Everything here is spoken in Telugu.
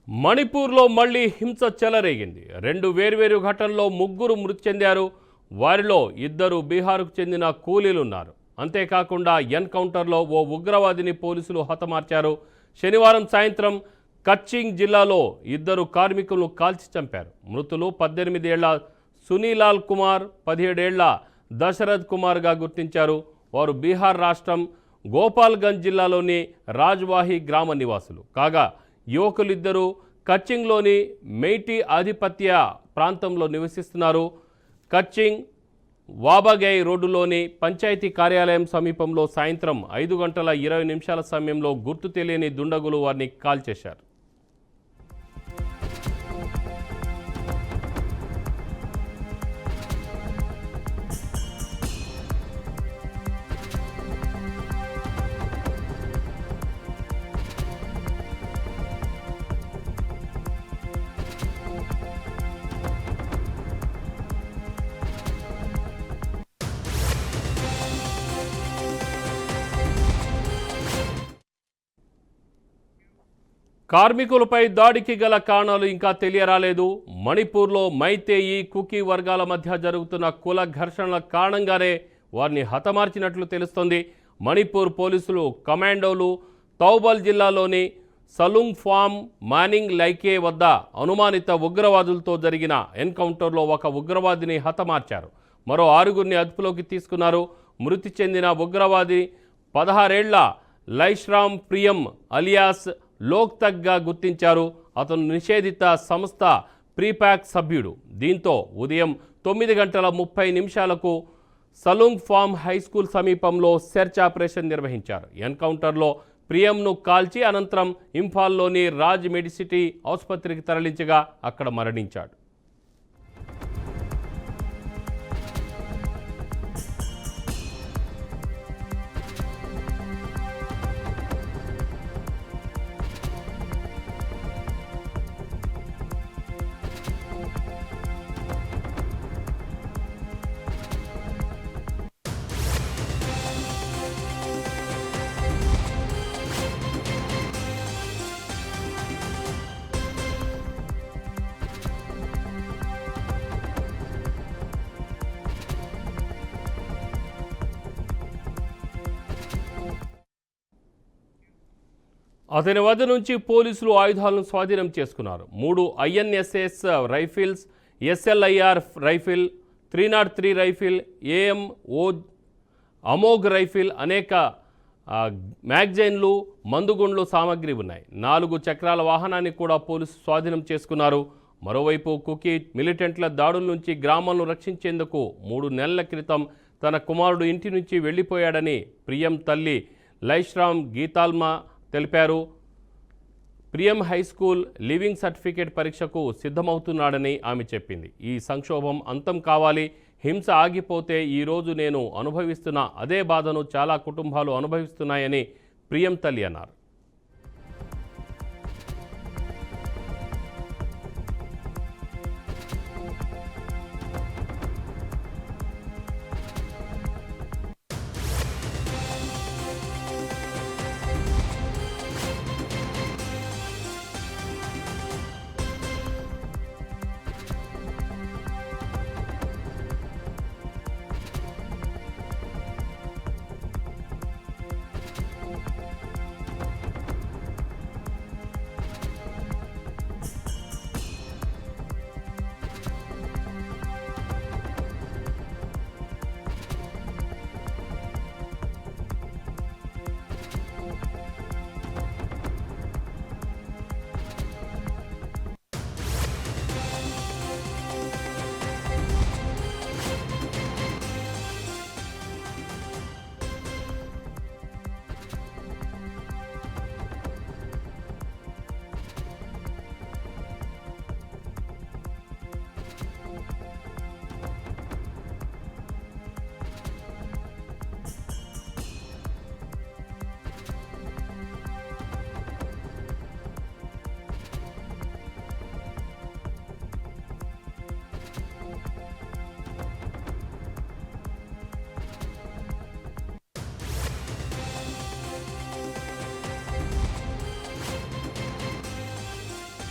మణిపూర్లో మళ్లీ హింస చెలరేగింది. రెండు వేర్వేరు ఘటనల్లో ముగ్గురు మృతి చెందారు. వారిలో ఇద్దరు బీహార్కు చెందిన కూలీలు ఉన్నారు. అంతేకాకుండా ఎన్కౌంటర్లో ఓ ఉగ్రవాదిని పోలీసులు హతమార్చారు. శనివారం సాయంత్రం కచ్చింగ్ జిల్లాలో ఇద్దరు కార్మికులను కాల్చి చంపారు. మృతులు 18 ఏళ్ల సునీలాల్ కుమార్, 17 ఏళ్ల దశరథ్ కుమార్గా గుర్తించారు. వారు బీహార్ రాష్ట్రం గోపాల్గంజ్ జిల్లాలోని రాజ్వాహి గ్రామ నివాసులు కాగా యువకులిద్దరూ కచ్చింగ్లోని మెయిటీ ఆధిపత్య ప్రాంతంలో నివసిస్తున్నారు. కచ్చింగ్ వాబగై రోడ్డులోని పంచాయతీ కార్యాలయం సమీపంలో సాయంత్రం 5:20 సమయంలో గుర్తు తెలియని దుండగులు వారిని కాల్చేశారు. కార్మికులపై దాడికి గల కారణాలు ఇంకా తెలియరాలేదు. మణిపూర్లో మైతేయి, కుకీ వర్గాల మధ్య జరుగుతున్న కుల ఘర్షణల కారణంగానే వారిని హతమార్చినట్లు తెలుస్తోంది. మణిపూర్ పోలీసులు కమాండోలు తౌబల్ జిల్లాలోని సలుంగ్ ఫామ్ మానింగ్ లైకే వద్ద అనుమానిత ఉగ్రవాదులతో జరిగిన ఎన్కౌంటర్లో ఒక ఉగ్రవాదిని హతమార్చారు. మరో 6గురిని అదుపులోకి తీసుకున్నారు. మృతి చెందిన ఉగ్రవాది 16 ఏళ్ల లైష్రామ్ ప్రియం అలియాస్ లోక్తక్గా గుర్తించారు. అతను నిషేధిత సంస్థ ప్రీపాక్ సభ్యుడు. దీంతో ఉదయం 9:30 సలుంగ్ ఫామ్ హైస్కూల్ సమీపంలో సెర్చ్ ఆపరేషన్ నిర్వహించారు. ఎన్కౌంటర్లో ప్రియంను కాల్చి అనంతరం ఇంఫాల్లోని రాజ్ మెడిసిటీ ఆసుపత్రికి తరలించగా అక్కడ మరణించాడు. అతని వద్ద నుంచి పోలీసులు ఆయుధాలను స్వాధీనం చేసుకున్నారు. 3 INSS rifles, SLIR rifle, 303 rifle, AMO అమోగ్ రైఫిల్, అనేక మ్యాగజైన్లు, మందుగుండ్లు సామగ్రి ఉన్నాయి. 4 చక్రాల వాహనాన్ని కూడా పోలీసు స్వాధీనం చేసుకున్నారు. మరోవైపు కుకీ మిలిటెంట్ల దాడుల నుంచి గ్రామాలను రక్షించేందుకు 3 నెలల క్రితం తన కుమారుడు ఇంటి నుంచి వెళ్లిపోయాడని ప్రియం తల్లి లైష్రామ్ గీతాల్మా తెలిపారు. ప్రియం హైస్కూల్ లివింగ్ సర్టిఫికేట్ పరీక్షకు సిద్ధమవుతున్నాడని ఆమె చెప్పింది. ఈ సంక్షోభం అంతం కావాలి, హింస ఆగిపోతే ఈరోజు నేను అనుభవిస్తున్న అదే బాధను చాలా కుటుంబాలు అనుభవిస్తున్నాయని ప్రియం తల్లి అన్నారు.